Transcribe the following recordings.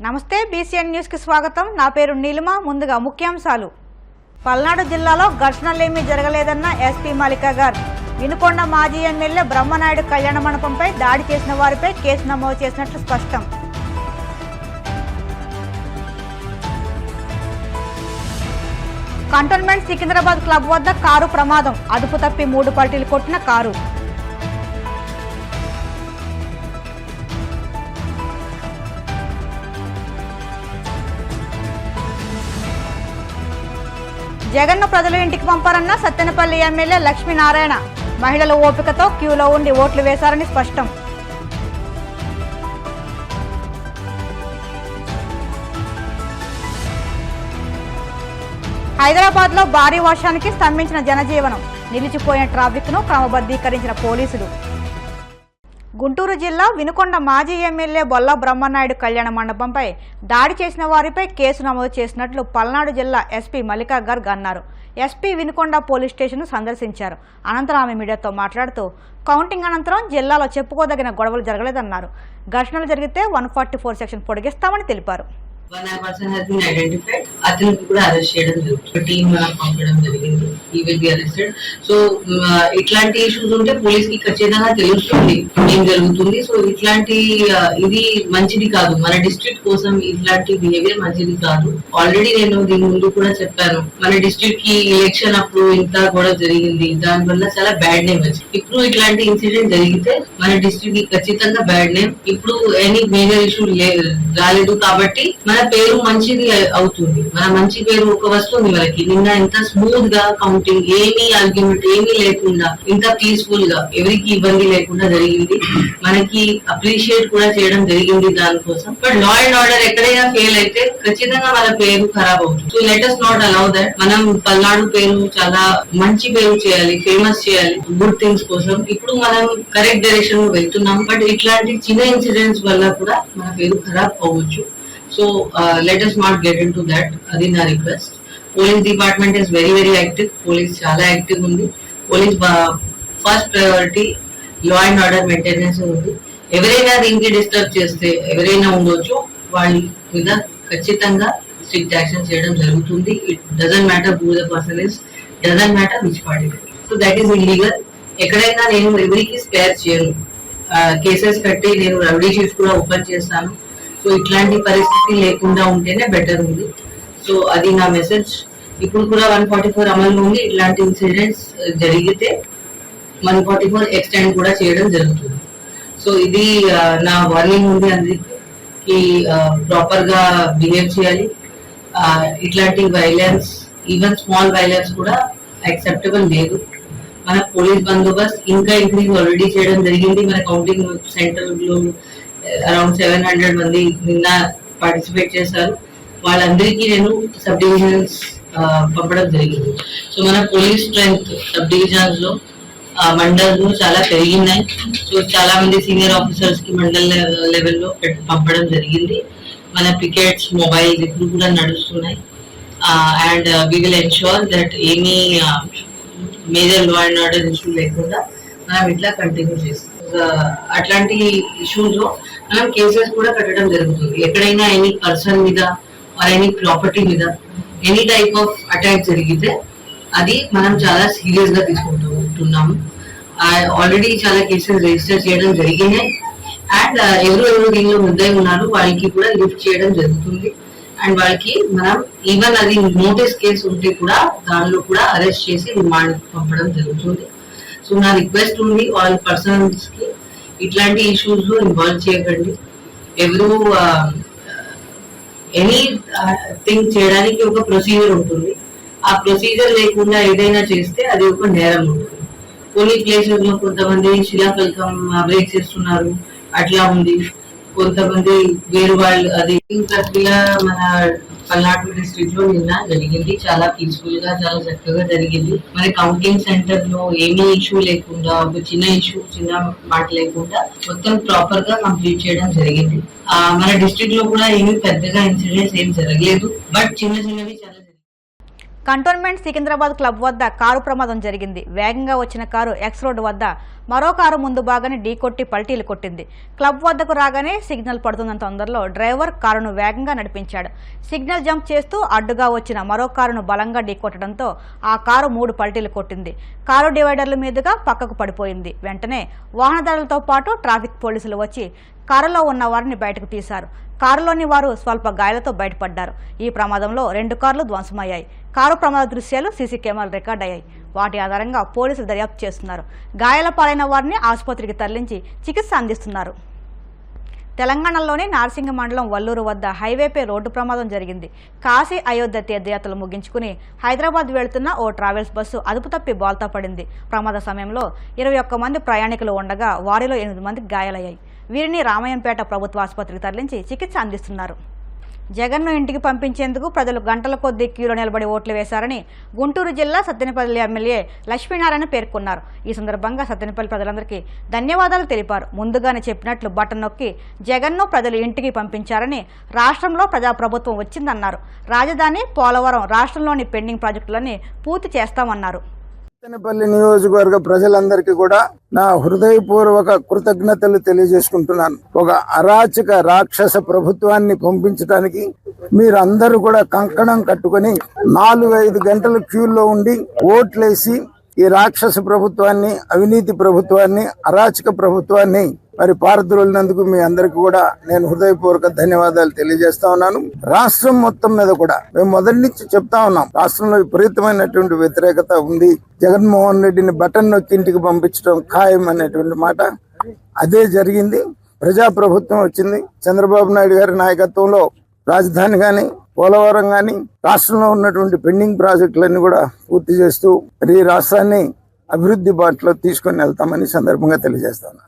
నమస్తే BCN news కి స్వాగతం। నా పేరు నీలిమ। ముందుగా ముఖ్యాంశాలు। పల్నాడు జిల్లాలో ఘర్షణలేమీ జరగలేదన్న ఎస్పీ మల్లికా గారు। వినుకొండ మాజీ ఎమ్మెల్యే బ్రహ్మనాయుడు కళ్యాణ మండపంపై దాడి చేసిన వారిపై కేసు నమోదు చేసినట్లు స్పష్టం। కంటోన్మెంట్ సికింద్రాబాద్ క్లబ్ వద్ద కారు ప్రమాదం, అదుపు తప్పి 3 పల్టీలు కొట్టిన కారు। జగన్ను ప్రజలు ఇంటికి పంపారన్న సత్తెనపల్లి ఎమ్మెల్యే లక్ష్మీనారాయణ। మహిళల ఓపికతో క్యూలో ఉండి ఓట్లు వేశారని స్పష్టం। హైదరాబాద్లో భారీ వర్షానికి స్తంభించిన జనజీవనం, నిలిచిపోయిన ట్రాఫిక్ను క్రమబద్ధీకరించిన పోలీసులు। గుంటూరు జిల్లా వినుకొండ మాజీ ఎమ్మెల్యే బొల్ల బ్రహ్మనాయుడు కళ్యాణ మండపంపై దాడి చేసిన వారిపై కేసు నమోదు చేసినట్లు పల్నాడు జిల్లా ఎస్పీ మల్లికా గర్గ్ అన్నారు। ఎస్పీ వినుకొండ పోలీస్ స్టేషన్ సందర్శించారు। అనంతరం ఆమె మీడియాతో మాట్లాడుతూ కౌంటింగ్ అనంతరం జిల్లాలో చెప్పుకోదగిన గొడవలు జరగలేదన్నారు। ఘర్షణలు జరిగితే 144 సెక్షన్ పొడిగిస్తామని తెలిపారు। అతనికి కూడా అరెస్ట్ చేయడం జరుగుతుంది, టీమ్ పంపడం జరిగింది, ఈ విల్ బి అరెస్టెడ్। సో ఇట్లాంటి ఇష్యూస్ ఉంటే పోలీస్ కి ఖచ్చితంగా తెలుస్తుంది ఏం జరుగుతుంది। సో ఇట్లాంటి ఇది మంచిది కాదు, మన డిస్ట్రిక్ట్ కోసం ఇట్లాంటి బిహేవియర్ మంచిది కాదు। ఆల్రెడీ నేను దీని ముందు కూడా చెప్పాను, మన డిస్ట్రిక్ట్ కి ఎలక్షన్ అప్పుడు ఇంత కూడా జరిగింది, దాని వల్ల చాలా బ్యాడ్ నేమ్ వచ్చింది। ఇప్పుడు ఇట్లాంటి ఇన్సిడెంట్ జరిగితే మన డిస్ట్రిక్ట్ కి ఖచ్చితంగా బ్యాడ్ నేమ్, ఇప్పుడు ఎనీ మేజర్ ఇష్యూ రాలేదు కాబట్టి మన పేరు మంచిది అవుతుంది, మన మంచి పేరు ఒక వస్తుంది మనకి। నిన్న ఎంత స్మూత్ గా కౌంటింగ్, ఏమీ ఆర్గ్యుమెంట్ ఏమీ లేకుండా, ఇంత పీస్ఫుల్ గా, ఎవరికి ఇబ్బంది లేకుండా జరిగింది। మనకి అప్రిషియేట్ కూడా చేయడం జరిగింది దానికోసం। బట్ లా అండ్ ఆర్డర్ ఎక్కడైనా ఫెయిల్ అయితే ఖచ్చితంగా మన పేరు ఖరాబ్ అవుతుంది। So let us not allow that. మనం పల్నాడు పేరు చాలా మంచి పేరు చేయాలి, ఫేమస్ చేయాలి గుడ్ థింగ్స్ కోసం। ఇప్పుడు మనం కరెక్ట్ డైరెక్షన్ వెళ్తున్నాం, బట్ ఇట్లాంటి చిన్న ఇన్సిడెంట్స్ వల్ల కూడా మన పేరు ఖరాబ్ అవ్వచ్చు। So let us not get into that. Adi na request. Police department is very active. Police chala active undi. Police first priority law and order maintenance undi. Evaraina deenki disturb cheste, evaraina undochu valli mida ఖచ్చితంగా strict action చేయడం జరుగుతుంది। It doesn't matter who the person is, doesn't matter which party. So that is illegal. ఎక్కడైనా నేను ఎవరికి spare చేయను, cases కట్టి నేను rowdy sheets కూడా ఓపెన్ చేస్తాను। సో ఇట్లాంటి పరిస్థితి లేకుండా ఉంటేనే బెటర్ ఉంది। సో అది నా మెసేజ్। ఇప్పుడు కూడా 144 అమలు ఉంది, ఇట్లాంటి ఇన్సిడెంట్స్ జరిగితే 144 ఎక్స్టెండ్ కూడా చేయడం జరుగుతుంది। సో ఇది నా వార్నింగ్ ఉంది అందరికి, ప్రాపర్ గా బిహేవ్ చేయాలి। ఇట్లాంటి వైలెన్స్, ఈవెన్ స్మాల్ వైలెన్స్ కూడా యాక్సెప్టబుల్ లేదు। మన పోలీస్ బందోబస్తు ఇంకా ఇంక్రీజ్ ఆల్రెడీ చేయడం జరిగింది। మన కౌంటింగ్ సెంటర్ లో అరౌండ్ 700 మంది నిన్న పార్టిసిపేట్ చేశారు, వాళ్ళందరికీ నేను సబ్ డివిజన్స్ పంపడం జరిగింది। సో మన పోలీస్ స్ట్రెంగ్త్ సబ్ డివిజన్స్ లో మండల్ లో చాలా పెరిగినాయి। సో చాలా మంది సీనియర్ ఆఫీసర్స్ కి మండల్ లెవెల్లో పంపడం జరిగింది। మన పికెట్స్, మొబైల్స్ ఇప్పుడు కూడా నడుస్తున్నాయి। And we will ensure that any major law and order issue లేకుండా మనం ఇట్లా కంటిన్యూ చేస్తాం। అట్లాంటి ఇష్యూస్ లో మనం కేసెస్ కూడా కట్టడం జరుగుతుంది। ఎక్కడైనా ఎనీ పర్సన్ మీద ఆర్ ఎనీ ప్రాపర్టీ మీద ఎనీ టైప్ ఆఫ్ అటాక్ జరిగితే అది మనం చాలా సీరియస్ గా తీసుకుంటున్నాము। ఆల్రెడీ చాలా కేసెస్ రిజిస్టర్ చేయడం జరిగినాయి। అండ్ ఎవరు దీనిలో ముద్దాయి ఉన్నారు వాళ్ళకి కూడా లిఫ్ట్ చేయడం జరుగుతుంది। అండ్ వాళ్ళకి మనం ఈవెన్ అది నోటీస్ కేసు ఉంటే కూడా దానిలో కూడా అరెస్ట్ చేసి రిమాండ్ పంపడం జరుగుతుంది। సో నా రిక్వెస్ట్ ఉంది ఆల్ పర్సన్స్ కి, ఇట్లాంటి ఇష్యూస్ లో ఇన్వాల్వ్ చేయకండి। ఎవరు ఎనీ థింగ్ చేయడానికి ఒక ప్రొసీజర్ ఉంటుంది, ఆ ప్రొసీజర్ లేకుండా ఏదైనా చేస్తే అది ఒక నేరం ఉంటుంది। కొన్ని ప్లేసెస్ లో కొంతమంది శిలాఫలకం బ్రేక్ చేస్తున్నారు, అట్లా ఉంది। కొంతమంది వేరు వాళ్ళు, అది ప్రక్రియ మన పల్నాడు డిస్ట్రిక్ట్ లో నిన్న జరిగింది, చాలా పీస్ఫుల్ గా చాలా చక్కగా జరిగింది। మన కౌంటింగ్ సెంటర్ లో ఏమీ ఇష్యూ లేకుండా, ఒక చిన్న ఇష్యూ, చిన్న మాట లేకుండా మొత్తం ప్రాపర్ గా కంప్లీట్ చేయడం జరిగింది। మన డిస్ట్రిక్ట్ లో కూడా ఏమీ పెద్దగా ఇన్సిడెంట్స్ ఏం జరగలేదు, బట్ చిన్నవి చాలా జరిగింది। కంటోన్మెంట్ సికింద్రాబాద్ క్లబ్ వద్ద కారు ప్రమాదం జరిగింది। వేగంగా వచ్చిన కారు ఎక్స్ రోడ్ వద్ద మరో కారు ముందు భాగాన్ని ఢీకొట్టి పల్టీలు కొట్టింది. క్లబ్ వద్దకు రాగానే సిగ్నల్ పడుతున్న తొందరలో డ్రైవర్ కారును వేగంగా నడిపించాడు. సిగ్నల్ జంప్ చేస్తూ అడ్డుగా వచ్చిన మరో కారును బలంగా ఢీకొట్టడంతో ఆ కారు 3 పల్టీలు కొట్టింది. కారు డివైడర్ల మీదుగా పక్కకు పడిపోయింది. వెంటనే వాహనదారులతో పాటు ట్రాఫిక్ పోలీసులు వచ్చి కారులో ఉన్న వారిని బయటకు తీశారు. కారులోని వారు స్వల్ప గాయాలతో బయటపడ్డారు. ఈ ప్రమాదంలో 2 కార్లు ధ్వంసమయ్యాయి. కారు ప్రమాద దృశ్యాలు సీసీ కెమెరాలు రికార్డ్ అయ్యాయి. వాటి ఆధారంగా పోలీసులు దర్యాప్తు చేస్తున్నారు. గాయాల పాలైన వారిని ఆసుపత్రికి తరలించి చికిత్స అందిస్తున్నారు. తెలంగాణలోని నార్సింగ మండలం వల్లూరు వద్ద హైవేపై రోడ్డు ప్రమాదం జరిగింది. కాశీ అయోధ్య తీర్థయాత్రలు ముగించుకుని హైదరాబాద్ వెళ్తున్న ఓ ట్రావెల్స్ బస్సు అదుపు తప్పి బోల్తా పడింది. ప్రమాద సమయంలో 21 మంది ప్రయాణికులు ఉండగా వారిలో 8 మందికి గాయాలయ్యాయి. వీరిని రామయ్యంపేట ప్రభుత్వ ఆసుపత్రికి తరలించి చికిత్స అందిస్తున్నారు. జగన్ను ఇంటికి పంపించేందుకు ప్రజలు గంటల కొద్దీ క్యూలో నిలబడి ఓట్లు వేశారని గుంటూరు జిల్లా సత్తెనపల్లి ఎమ్మెల్యే లక్ష్మీనారాయణ పేర్కొన్నారు. ఈ సందర్భంగా సత్తెనపల్లి ప్రజలందరికీ ధన్యవాదాలు తెలిపారు. ముందుగానే చెప్పినట్లు బటన్ నొక్కి జగన్ను ప్రజలు ఇంటికి పంపించారని, రాష్ట్రంలో ప్రజాప్రభుత్వం వచ్చిందన్నారు. రాజధాని, పోలవరం, రాష్ట్రంలోని పెండింగ్ ప్రాజెక్టులన్నీ పూర్తి చేస్తామన్నారు. సత్తెనపల్లి నియోజకవర్గ ప్రజలందరికీ కూడా నా హృదయపూర్వక కృతజ్ఞతలు తెలియజేసుకుంటున్నాను. ఒక అరాచక రాక్షస ప్రభుత్వాన్ని పంపించడానికి మీరందరూ కూడా కంకణం కట్టుకొని 4-5 గంటలు క్యూల్లో ఉండి ఓట్లేసి ఈ రాక్షస ప్రభుత్వాన్ని, అవినీతి ప్రభుత్వాన్ని, అరాచక ప్రభుత్వాన్ని మరి పారద్రోలినందుకు మీ అందరికీ కూడా నేను హృదయపూర్వక ధన్యవాదాలు తెలియజేస్తా ఉన్నాను. రాష్ట్రం మొత్తం మీద కూడా మేము మొదటి నుంచి చెప్తా ఉన్నాం, రాష్ట్రంలో విపరీతమైనటువంటి వ్యతిరేకత ఉంది. జగన్మోహన్ రెడ్డిని బటన్ నొక్కి ఇంటికి పంపించడం ఖాయం అనేటువంటి మాట అదే జరిగింది. ప్రజాప్రభుత్వం వచ్చింది. చంద్రబాబు నాయుడు గారి నాయకత్వంలో రాజధాని కానీ, పోలవరం కానీ, రాష్ట్రంలో ఉన్నటువంటి పెండింగ్ ప్రాజెక్టులన్నీ కూడా పూర్తి చేస్తూ ఈ రాష్ట్రాన్ని అభివృద్ధి బాటలో తీసుకొని వెళ్తామని సందర్భంగా తెలియజేస్తాను.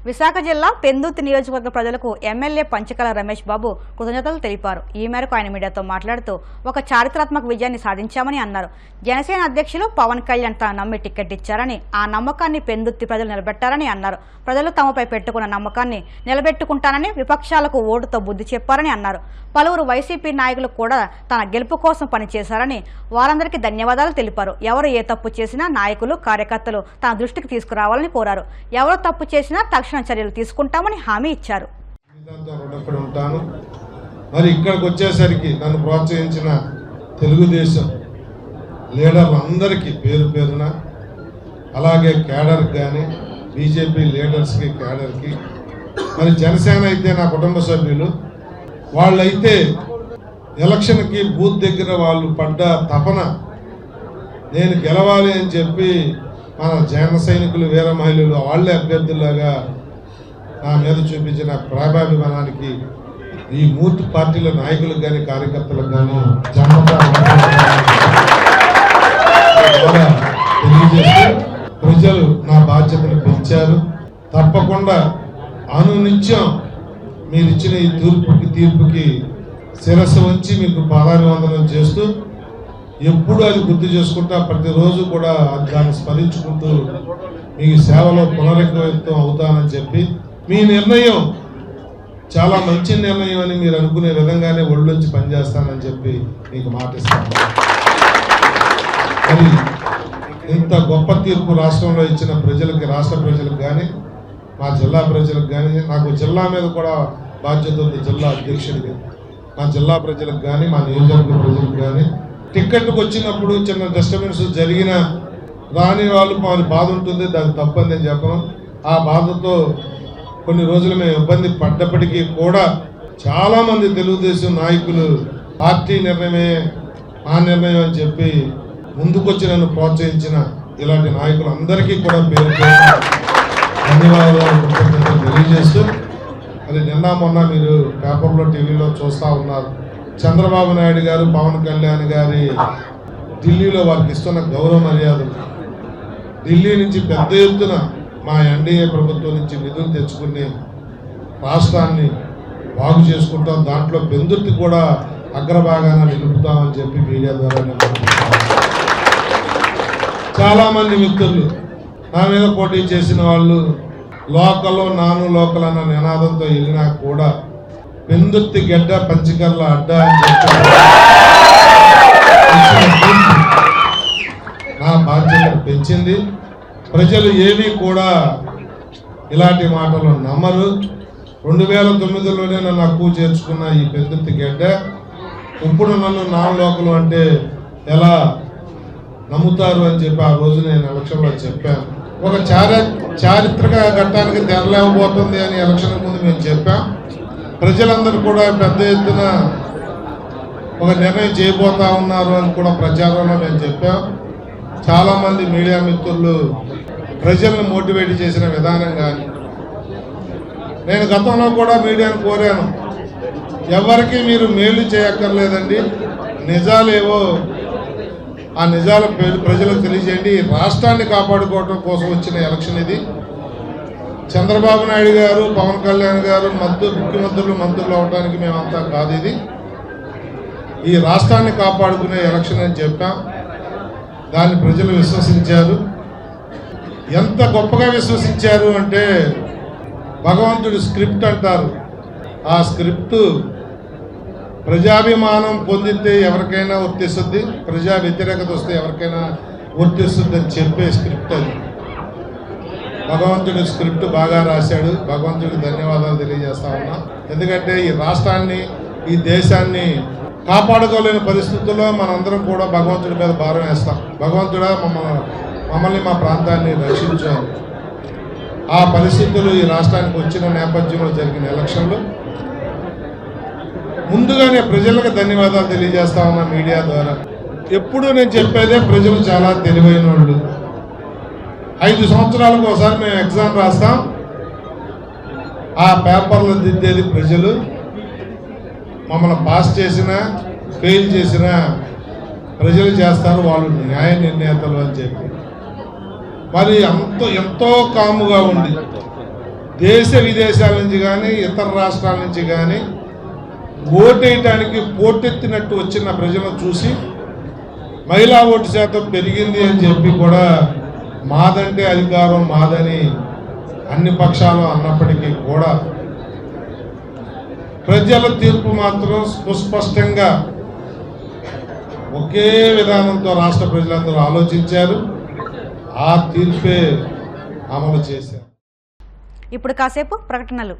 విశాఖ జిల్లా పెందుర్తి నియోజకవర్గ ప్రజలకు ఎమ్మెల్యే పంచకల రమేష్ బాబు కృతజ్ఞతలు తెలిపారు. ఈ మేరకు ఆయన మీడియాతో మాట్లాడుతూ ఒక చారిత్రాత్మక విజయాన్ని సాధించామని అన్నారు. జనసేన అధ్యక్షులు పవన్ కళ్యాణ్ తాను నమ్మి టికెట్ ఇచ్చారని, ఆ నమ్మకాన్ని పెందుర్తి ప్రజలు నిలబెట్టారని అన్నారు. ప్రజలు తమపై పెట్టుకున్న నమ్మకాన్ని నిలబెట్టుకుంటానని, విపక్షాలకు ఓటుతో బుద్ధి చెప్పారని అన్నారు. పలువురు వైసీపీ నాయకులు కూడా తన గెలుపు కోసం పనిచేశారని, వారందరికీ ధన్యవాదాలు తెలిపారు. ఎవరు ఏ తప్పు చేసినా నాయకులు, కార్యకర్తలు తన దృష్టికి తీసుకురావాలని కోరారు. ఎవరు తప్పు చేసినా తక్షణ చర్యలు తీసుకుంటామని హామీ ఇచ్చారు. మరి ఇక్కడికి వచ్చేసరికి నన్ను ప్రోత్సహించిన తెలుగుదేశం లీడర్లందరికీ పేరు పేరున, అలాగే క్యాడర్కి కానీ, బీజేపీ లీడర్స్కి, క్యాడర్కి, మరి జనసేన అయితే నా కుటుంబ సభ్యులు, వాళ్ళైతే ఎలక్షన్కి బూత్ దగ్గర వాళ్ళు పడ్డ తపన, నేను గెలవాలి అని చెప్పి మన జన సైనికులు, వీర మహిళలు వాళ్ళే అభ్యర్థుల్లాగా నా మీద చూపించిన ప్రాభాభిమానానికి ఈ మూర్తి పార్టీల నాయకులకు కానీ, కార్యకర్తలకు కానీ తెలియజేస్తూ ప్రజలు నా బాధ్యతను పెంచారు. తప్పకుండా అనునిత్యం మీరు ఇచ్చిన ఈ తీర్పుకి శిరస్సు వంచి మీకు పాదాభివందనం చేస్తూ, ఎప్పుడు అది గుర్తు చేసుకుంటా, ప్రతిరోజు కూడా దాన్ని స్మరించుకుంటూ మీ సేవలో పునరుద్ధరితం అవుతానని చెప్పి, మీ నిర్ణయం చాలా మంచి నిర్ణయం అని మీరు అనుకునే విధంగానే ఒళ్ళొంచి పనిచేస్తానని చెప్పి మీకు మాటిస్తాను. మరి ఇంత గొప్ప తీర్పు రాష్ట్రంలో ఇచ్చిన ప్రజలకి, రాష్ట్ర ప్రజలకు కానీ, మా జిల్లా ప్రజలకు కానీ, నాకు జిల్లా మీద కూడా బాధ్యత ఉంది జిల్లా అధ్యక్షుడిగా, మా జిల్లా ప్రజలకు కానీ, మా నియోజకవర్గ ప్రజలకు కానీ, టిక్కెట్కి వచ్చినప్పుడు చిన్న డిస్టర్బెన్స్ జరిగిన రాని వాళ్ళు వారి బాధ ఉంటుంది, దాని తప్పని నేను చెప్పను. ఆ బాధతో కొన్ని రోజులు మేము ఇబ్బంది పడ్డప్పటికీ కూడా చాలామంది తెలుగుదేశం నాయకులు పార్టీ నిర్ణయమే మా నిర్ణయం అని చెప్పి ముందుకొచ్చి నన్ను ప్రోత్సహించిన ఇలాంటి నాయకులు అందరికీ కూడా పేరు ధన్యవాదాలు, కృతజ్ఞతలు తెలియజేస్తూ, అది నిన్న మొన్న మీరు పేపర్లో, టీవీలో చూస్తూ ఉన్నారు. చంద్రబాబు నాయుడు గారు, పవన్ కళ్యాణ్ గారి ఢిల్లీలో వారికి ఇస్తున్న గౌరవ మర్యాదలు, ఢిల్లీ నుంచి పెద్ద ఎత్తున మా ఎన్డీఏ ప్రభుత్వం నుంచి నిధులు తెచ్చుకుని రాష్ట్రాన్ని బాగు చేసుకుంటాం, దాంట్లో పెందుర్తి కూడా అగ్రభాగాన నిలుపుతామని చెప్పి మీడియా ద్వారా చాలామంది మిత్రులు నా మీద పోటీ చేసిన వాళ్ళు లోకల్లో నాను లోకల్ అన్న నినాదంతో వెళ్ళినా కూడా పెందుర్తి గడ్డ పంచకర్ల అడ్డ అని చెప్పి నా బాధ్యతను పెంచింది. ప్రజలు ఏమీ కూడా ఇలాంటి మాటలు నమ్మరు. 2009లోనే నన్ను హక్కు చేర్చుకున్న ఈ పెద్ద గడ్డ ఇప్పుడు నన్ను నామలోకలు అంటే ఎలా నమ్ముతారు అని చెప్పి ఆ రోజు నేను ఎలక్షన్లో చెప్పాను. ఒక చారిత్రక ఘట్టానికి తెరలేకపోతుంది అని ఎలక్షన్ ముందు మేము చెప్పాం. ప్రజలందరూ కూడా పెద్ద ఎత్తున ఒక నిర్ణయం చేయబోతా ఉన్నారు అని కూడా ప్రచారంలో మేము చెప్పాం. చాలామంది మీడియా మిత్రులు ప్రజలను మోటివేట్ చేసిన విధానం కానీ, నేను గతంలో కూడా మీడియాను కోరాను, ఎవరికి మీరు మేలు చేయక్కర్లేదండి, నిజాలేవో ఆ నిజాలు ప్రజలకు తెలియజేయండి. రాష్ట్రాన్ని కాపాడుకోవడం కోసం వచ్చిన ఎలక్షన్ ఇది. చంద్రబాబు నాయుడు గారు, పవన్ కళ్యాణ్ గారు ముఖ్యమంత్రులు మంత్రులు అవడానికి మేమంతా కాదు, ఇది ఈ రాష్ట్రాన్ని కాపాడుకునే ఎలక్షన్ అని చెప్పాం. దాన్ని ప్రజలు విశ్వసించారు. ఎంత గొప్పగా విశ్వసించారు అంటే భగవంతుడి స్క్రిప్ట్ అంటారు. ఆ స్క్రిప్ట్ ప్రజాభిమానం పొందితే ఎవరికైనా వర్తిస్తుంది, ప్రజా వ్యతిరేకత వస్తే ఎవరికైనా వర్తిస్తుంది అని చెప్పే స్క్రిప్ట్ అది. భగవంతుడి స్క్రిప్ట్ బాగా రాశాడు. భగవంతుడికి ధన్యవాదాలు తెలియజేస్తా ఉన్నా. ఎందుకంటే ఈ రాష్ట్రాన్ని, ఈ దేశాన్ని కాపాడుకోలేని పరిస్థితుల్లో మనందరం కూడా భగవంతుడి మీద భారం వేస్తాం. భగవంతుడా మమ్మల్ని మా ప్రాంతాన్ని రక్షించాలి. ఆ పరిస్థితులు ఈ రాష్ట్రానికి వచ్చిన నేపథ్యంలో జరిగిన ఎలక్షన్లు ముందుగానే ప్రజలకు ధన్యవాదాలు తెలియజేస్తా ఉన్నా మీడియా ద్వారా. ఎప్పుడూ నేను చెప్పేదే, ప్రజలు చాలా తెలివైన వాళ్ళు. 5 సంవత్సరాలకు ఒకసారి మేము ఎగ్జామ్ రాస్తాం, ఆ పేపర్లు దిద్దేది ప్రజలు. మమ్మల్ని పాస్ చేసినా ఫెయిల్ చేసినా ప్రజలు చేస్తారు, వాళ్ళు న్యాయ నిర్ణేతలు అని చెప్పి. మరి ఎంతో కాముగా ఉండి దేశ విదేశాల నుంచి కానీ ఇతర రాష్ట్రాల నుంచి కానీ ఓటేయటానికి పోటెత్తినట్టు వచ్చిన ప్రజలను చూసి మహిళా ఓటు శాతం పెరిగింది అని చెప్పి కూడా మాదంటే అధికారం మాదని అన్ని పక్షాలు అన్నప్పటికీ కూడా ప్రజల తీర్పు మాత్రం సుస్పష్టంగా ఒకే విధానంతో రాష్ట్ర ప్రజలందరూ ఆలోచించారు. ఆ తీర్పే అమలు చేశారు. ఇప్పుడు కాసేపు ప్రకటనలు.